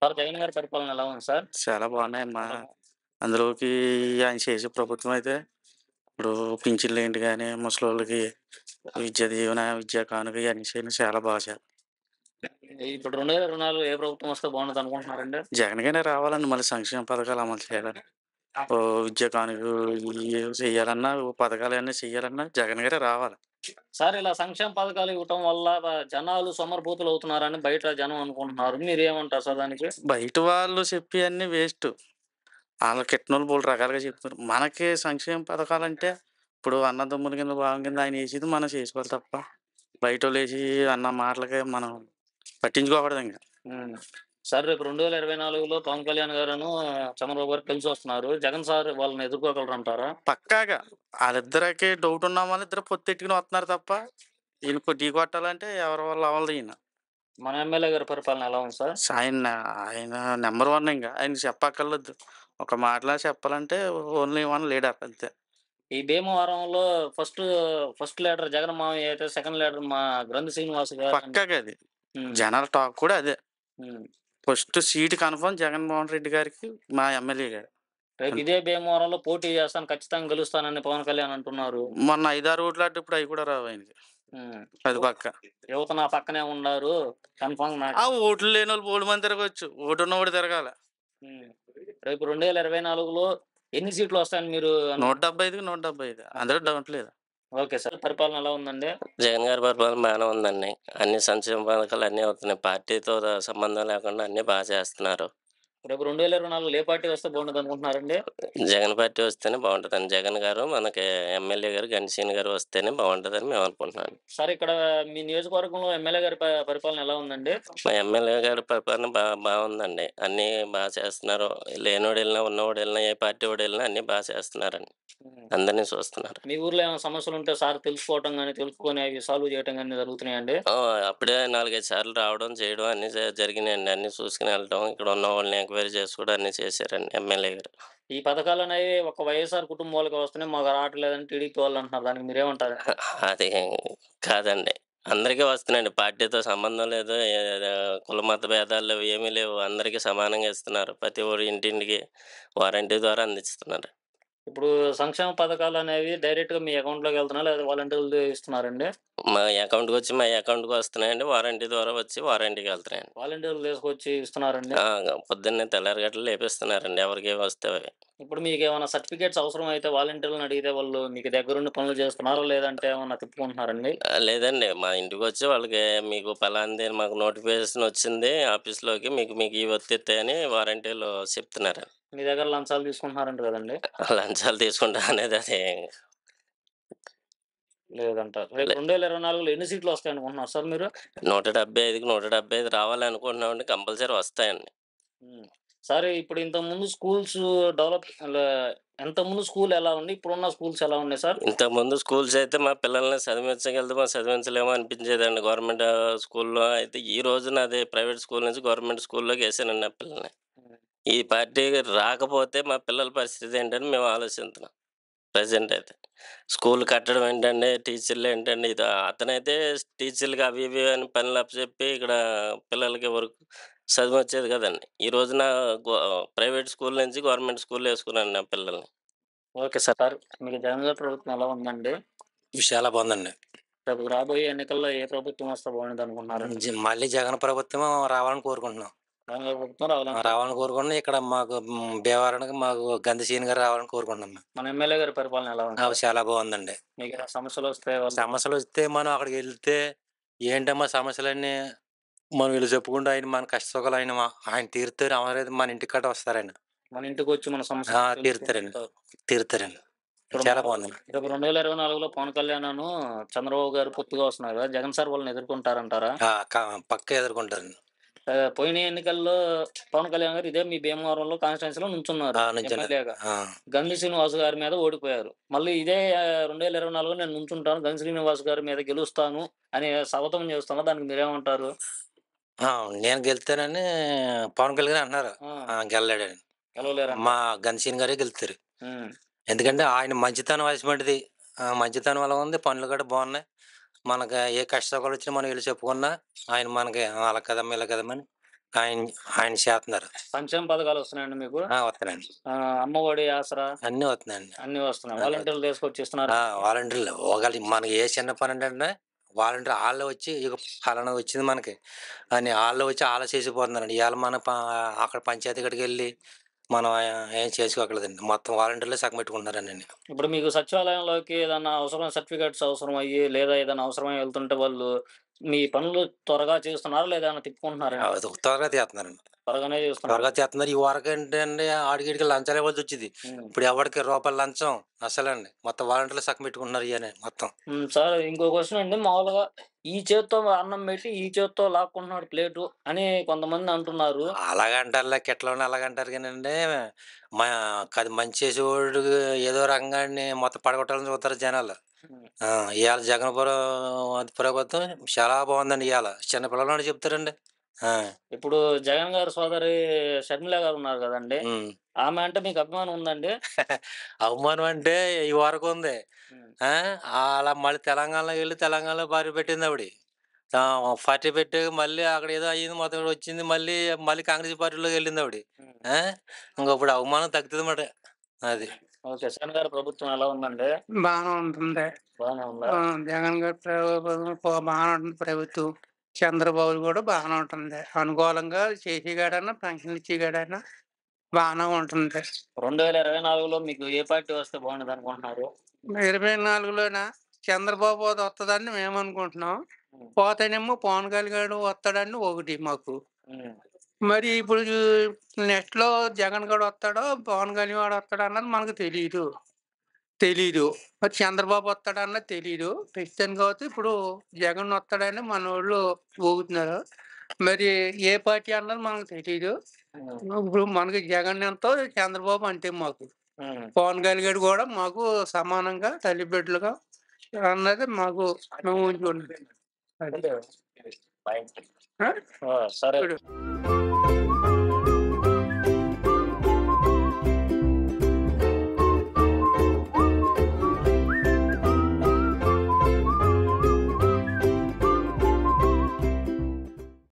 Sir Jagan గారి పరిపాలన ఎలా ఉంది సార్? చాలా బాగున్నాయమ్మా. ఎలా అందులోకి ఆయన చేసే ప్రభుత్వం అయితే ఇప్పుడు పింఛన్లేంటి గానీ, ముసలోళ్ళకి విద్యా దీవెన, విద్యా కానుక ఇయన్నీ చేయడం చాలా బాగా ఇప్పుడు 2024 ఏ ప్రభుత్వం వస్తే బాగుంటదనుకుంటున్నారండి? జగన్ గారే రావాలండి. మళ్ళీ సంక్షేమ పథకాలు అమలు చేయాలని. విద్యా కానుక ఇయ్యి చెయ్యాలన్నా, పథకాలయన్నీ చెయ్యాలన్నా జగన్ గారే రావాలి. సార్ ఇలా సంక్షేమ పథకాలు ఇవ్వటం వల్ల జనాలు సోమరిపోతులవుతున్నారని బయట జనం అనుకుంటున్నారు. మీరేమంటారు సార్ దానికి? బయట వాళ్ళు చెప్పేయన్నీ వేస్టు. ఆళ్ళకిట్టనోళ్ళు బోలెడు రకాలుగా చెప్తున్నారు. మనకి సంక్షేమ పథకాలంటే ఇప్పుడు అన్నదమ్ముల కింద భాగం కింద ఆయన ఏసేది మనం చేసుకోవాలి తప్ప, బయటోళ్ళేసి అన్న మాటలకి మనం పట్టించుకోకూడదింక. హ్మ్. సార్ రేపు 2024లో పవన్ కళ్యాణ్ గారును, చంద్రబాబు గారు కలిసొస్తున్నారు. జగన్ సార్ వాళ్ళని ఎదుర్కోగలరంటారా? పక్కాగా ఆళ్ళిద్దరికి డౌటున్న వాళ్ళిద్దరు పొత్తెట్టుకుని వత్తున్నారు తప్ప, ఈయన ఢీ కొట్టాలంటే ఎవరి వల్ల అవ్వదు ఈయన. మన ఎమ్మెల్యే గారి పరిపాలన ఎలా ఉంది సార్? ఆయన నంబర్ 1 ఇంక. ఆయనకి చెప్పక్కర్లేదు. ఒక మాటలో చెప్పాలంటే ఓన్లీ వన్ లీడర్ అంతే. ఈ భీమవరంలో ఫస్ట్ లీడర్ జగన్ మామయ్య అయితే సెకండ్ లీడర్ మా గ్రంథి శ్రీనివాస్ గారు. పక్కాగా అది. హ్మ్. జనాల టాక్ కూడా అదే. హ్మ్. First seat confirm Jaganmohan Reddy గారికి, మా ఎమ్మెల్యే గారు. రేపు ఇదే భీమవరంలో పోటీ చేస్తాను, ఖచ్చితంగా గెలుస్తానని పవన్ కళ్యాణ్ అంటున్నారు. మొన్న 5, 6 ఓట్లు అడ్డు ఇప్పుడు అయి కూడా రావు ఆయనకి. హ్మ్. అది పక్కా. యువత నా పక్కనే ఉన్నారు. కన్ఫర్మ్ ఆ ఓట్లు లేనోళ్ళు బోలెడు మంది తిరగొచ్చు. ఓటున్నోడు తిరగాల. హ్మ్. రేపు 2024లో ఎన్ని సీట్లు వస్తాయని మీరు 175కి 175 అందులో డౌట్ లేదు. Okay sir. పరిపాలన ఎలా ఉందండి? జగన్ గారి పరిపాలన బాగానే ఉందండి. అన్ని సంక్షేమ పథకాలు అన్నీ అవుతున్నాయి. పార్టీతో సంబంధం లేకుండా అన్నీ బాగా చేస్తున్నారు. రేపు 2024లో ఏ పార్టీ వస్తే బాగుంటదనుకుంటున్నారండి? జగన్ పార్టీ వస్తేనే బాగుంటదండి. జగన్ గారు మనకి ఎమ్మెల్యే గారు గణేష్ గారు వస్తేనే బాగుంటదని మేము అనుకుంటున్నాం. సార్ ఇక్కడ మీ నియోజకవర్గంలో ఎమ్మెల్యే గారి పరిపాలన ఎలా ఉందండి? మా ఎమ్మెల్యే గారి పరిపాలన బాగుందండి. అన్నీ బాగా చేస్తున్నారు. లేనోడెళ్ళినా, ఉన్నోడెళ్ళినా, ఏ పార్టీ వాడెళ్ళినా అన్నీ బాగా చేస్తున్నారండి. అందరినీ చూస్తున్నారు. మీ ఊర్లో ఏమైనా సమస్యలుంటే సార్ తెలుసుకోవటం గాని, తెలుసుకొని అవి సాల్వ్ చేయటం గాని జరుగుతున్నాయండి? అప్పుడే 4, 5 సార్లు రావడం, చేయడం అన్నీ జరిగినాయండి. అన్నీ చూసుకొని వెళ్ళటం, ఇక్కడ ఉన్న వాళ్ళని ఎంక్వైరీ చేసుకోవడం అన్నీ చేశారండి ఎమ్మెల్యే గారు. ఈ పథకాలనేవి ఒక వైఎస్ఆర్ కుటుంబాలకు వస్తున్నాయి. మాకు రావట్లేదని టీడీపీ వాళ్ళు అంటున్నారు. దానికి మీరేమంటారు? అది కాదండి. అందరికీ వస్తున్నాయండి. పార్టీతో సంబంధం లేదు. కుల మత భేదాలు లేవు. ఏమీ లేవు. అందరికీ సమానంగా ఇస్తున్నారు. ప్రతి ఒక్కరి ఇంటింటికి వారంటీ ద్వారా అందిస్తున్నారు. ఇప్పుడు సంక్షేమ పథకాలనేవి డైరెక్ట్‌గా మీ అకౌంట్‌లోకి వెళ్తున్నాయా? లేదా వాలంటీర్లు ఇస్తున్నారండి? మా అకౌంట్‌కి వస్తున్నాయండి. వారంటీ ద్వారా వచ్చి వారంటీకి వెళ్తున్నాయండి. వాలంటీర్లు తీసుకొచ్చి ఇస్తున్నారండి? పొద్దున్నే తెల్లారిగట్ల లేపిస్తున్నారండి ఎవరికేమి వస్తే అవి. ఇప్పుడు మీకేమైనా సర్టిఫికేట్స్ అవసరమైతే వాలంటీర్‌లని అడిగితే వాళ్ళు మీకు దగ్గరుండి పనులు చేస్తున్నారా? లేదంటే ఏమన్నా తిప్పుకుంటున్నారండి? లేదండి. మా ఇంటికొచ్చి వాళ్ళకి మీకు పలానాది మాకు నోటిఫికేషన్ వచ్చింది ఆఫీస్‌లోకి మీకు మీకు ఇవి వచ్చేత్తాయని వారంటీలు చెప్తున్నారు. మీ దగ్గర లంచాలు తీసుకుంటున్నారంట కదండీ! లంచాలు తీసుకుంటా అనేది అది లేదంటారు. రేపు 2024లో ఎన్ని సీట్లు వస్తాయనుకుంటున్నారు సార్ మీరు? 175కి 175 రావాలనుకుంటున్నామండి. కంపల్సరీ వస్తాయండి. హ్మ్. సార్ ఇప్పుడు ఇంతకుముందు స్కూల్స్ డెవలప్ లే ఇంతకుముందు స్కూల్ ఎలా ఉంది? ఇప్పుడున్న స్కూల్స్ ఎలా ఉన్నాయి సార్? ఇంతకుముందు స్కూల్స్ అయితే మా పిల్లల్ని చదివించగలుగుతామో చదివించలేమో అనిపించేదండి. గవర్నమెంట్ స్కూల్‌లో అయితే ఈ రోజున అదే ప్రైవేట్ స్కూల్ నుంచి గవర్నమెంట్ స్కూల్‌లోకి ఏసానండి నా పిల్లల్ని. హ్మ్. ఈ పార్టీ రాకపోతే మా పిల్లల పరిస్థితి ఏంటని మేము ఆలోచిస్తున్నాం. ప్రెజెంట్ అయితే. స్కూల్ కట్టడం ఏంటండి, టీచర్లు ఏంటండి, ఇది అతనైతే టీచర్లకి అవి ఇవి అని పనులు అప్పచెప్పి ఇక్కడ పిల్లలకి చదువొచ్చేది కదండీ. ఈ రోజున గో ప్రైవేట్ స్కూల్ నుంచి గవర్నమెంట్ స్కూల్‌లో ఏసుకున్నాను నా పిల్లల్ని. Okay sir. మీకు జగన్ గారి ప్రభుత్వం ఎలా ఉందండి? చాలా బాగుందండి. రేపు రాబోయే ఎన్నికల్లో ఏ ప్రభుత్వం వస్తే బాగుండిద్దనుకుంటున్నారండి? మళ్ళీ జగన్ ప్రభుత్వం రావాలని కోరుకుంటున్నాం. జగన్ గారి ప్రభుత్వం రావాలని రావాలని కోరుకుంటున్నాం. ఇక్కడ మాకు భీమవరానికి మాకు గంధి గారు రావాలని కోరుకుంటున్నాం మేము. మన ఎమ్మెల్యే గారి పరిపాలన ఎలా ఉంది? చాలా బాగుందండి. మీకు ఏమైనా సమస్యలొస్తే సమస్యలొస్తే మనం అక్కడికెళ్తే ఏంటమ్మా సమస్యలన్నీ మనం వీళ్ళు చెప్పుకుంటే ఆయన మన కష్ట సుఖాలు ఆయన తీరుతారు. అవలేదు మన ఇంటికి గట్టా వస్తారాయన. మన ఇంటికొచ్చి మన సమస్యలు తీరుతారండి. తీరుతారండి. చాలా బాగుందండి. రేపు 2024లో పవన్ కళ్యాణ్‌ను, చంద్రబాబు గారు పొత్తుగా వస్తున్నారు కదా! జగన్ సార్ వాళ్ళని ఎదుర్కొంటారంటారా? పక్కా ఎదుర్కొంటారండి. పోయిన ఎన్నికల్లో పవన్ కళ్యాణ్ గారు ఇదే మీ భీమవరంలో కాన్స్టిట్యుయెన్సీలో నుంచున్నారు ఎమ్మెల్యేగా. గంధి శ్రీనివాస్ గారి మీద ఓడిపోయారు. మళ్ళీ ఇదే 2024లో నేను నుంచుంటాను, గంధి శ్రీనివాస్ గారి మీద గెలుస్తాను అని శపథం చేస్తున్నారు. దానికి మీరేమంటారు? నేను గెలుస్తానని పవన్ కళ్యాణ్ అంటున్నారు. గెలలేడని. గెలవలేరంట. మా గణేష్ గారే గెలుస్తారు. హ్మ్. ఎందుకంటే ఆయన మంచితనం వయసుమటిది. మంచితనం వల్ల ఉంది. పనులు కూడా బాగున్నాయి. మనకు ఏ కష్ట సుఖాలొచ్చినా మనం వెళ్లి చెప్పుకున్నా ఆయన మనకి అలా కదమ్మా, ఇలా కదమ్మా అని ఆయన ఆయన చేస్తున్నారు. సంక్షేమ పథకాలు వస్తున్నాయండి మీకు? వస్తున్నాయండి. అమ్మఒడి, ఆసరా అన్నీ వస్తున్నాయండి. అన్నీ వస్తున్నాయి. వాలంటీర్లు తీసుకొచ్చి ఇస్తున్నారు. వాలంటీర్లు ఒకళ్ళు మనకి ఏ చిన్న పని అంటే వాలంటీర్ వాళ్ళు వచ్చి ఇక ఫలానా వచ్చింది మనకి అని వాళ్ళు వచ్చి వాళ్ళు చేసిపోతున్నారండి. ఇవాళ మన అక్కడ పంచాయతీ కాడికి వెళ్ళి మనం ఏం చేసుకోగలదండి. మొత్తం వాలంటీర్లే సగం పెట్టుకుంటున్నారండి. ఇప్పుడు మీకు సచివాలయంలోకి ఏదన్నా అవసరం సర్టిఫికేట్స్ అవసరం అయ్యి లేదా ఏదైనా అవసరమై వెళ్తుంటే వాళ్ళు మీ పనులు త్వరగా చేస్తున్నారా లేదా ఏమన్నా తిప్పుకుంటున్నారా? త్వరగా చేస్తున్నారండి. త్వరగానే చేస్తున్నారు. త్వరగా చేస్తున్నారు. ఈ వరకు ఏంటంటే ఆడికి లంచాలు ఇవ్వాల్సి వచ్చింది. ఇప్పుడు ఎవరికి రూపాయలు లంచం అసలండి. మొత్తం వాలంటీర్లు సగం పెట్టుకుంటున్నారు ఇవన్నీ మొత్తం. సార్ ఇంకో క్వశ్చన్ అండి. మామూలుగా ఈ చేత్తో అన్నం పెట్టి ఈ చేత్తో లాక్కుంటున్నాడు ప్లేటు అని కొంతమంది అంటున్నారు. అలాగంటారులే కిట్లోనే అలాగంటారు కానండి. మా అది మంచి చేసేవాడు ఏదో రకంగాన్ని మొత్తం పడగొట్టాలని చూస్తారు జనాలు. ఇవాళ ప్రభుత్వం చాలా బాగుందండి. ఇవాళ చిన్న పిల్లలు చెప్తారండి. ఇప్పుడు జగన్ గారి సోదరి షర్మిల గారు ఉన్నారు కదండి, ఆమె అంటే మీకు అభిమానం ఉందండి? అవమానం అంటే ఈ వరకు ఉంది. అలా మళ్ళీ తెలంగాణలో వెళ్ళి తెలంగాణలో పార్టీ పెట్టింది ఆవిడ. పార్టీ పెట్టి మళ్ళీ అక్కడ ఏదో అయ్యింది మొత్తం వచ్చింది. మళ్ళీ మళ్ళీ కాంగ్రెస్ పార్టీలోకి వెళ్ళింది ఆవిడ. ఇంకప్పుడు అవమానం తగ్గుతుంది మాట అది. ఓకే. జగన్ గారి ప్రభుత్వం ఎలా ఉందండి? బాగానే ఉంటుంది. బాగానే ఉందా? జగన్ గారి బాగానే ఉంటుంది ప్రభుత్వం. చంద్రబాబు కూడా బాగానే ఉంటుంది. అనుకూలంగా చేసేగాడన్నా పెన్షన్ ఇచ్చేగాడన్నా బాగానే ఉంటుంది. 2024లో మీకు ఏ పార్టీ వస్తే బాగుండదు అనుకుంటున్నారు? 24లోన చంద్రబాబు వస్తుందని మేము అనుకుంటున్నాం. పోతేనేమో పవన్ కళ్యాణ్ వస్తాడని ఒకటి మాకు. మరి ఇప్పుడు నెక్స్ట్లో జగన్ గడు వస్తాడో పవన్ కళ్యాణ్ వస్తాడో అన్నది మనకు తెలీదు. మరి చంద్రబాబు వస్తాడన్నది తెలీదు. ప్రస్తుతానికి అయితే ఇప్పుడు జగన్ వస్తాడని మన వాళ్ళు ఊగుతున్నారు. మరి ఏ పార్టీ అన్నది మనకు తెలీదు. ఇప్పుడు మనకి జగన్ ఎంతో చంద్రబాబు అంతే మాకు. పవన్ కళ్యాణ్ కూడా మాకు సమానంగా తల్లి బిడ్డలుగా అన్నది మాకు మేము ఉంచుకుంటాం. సరే.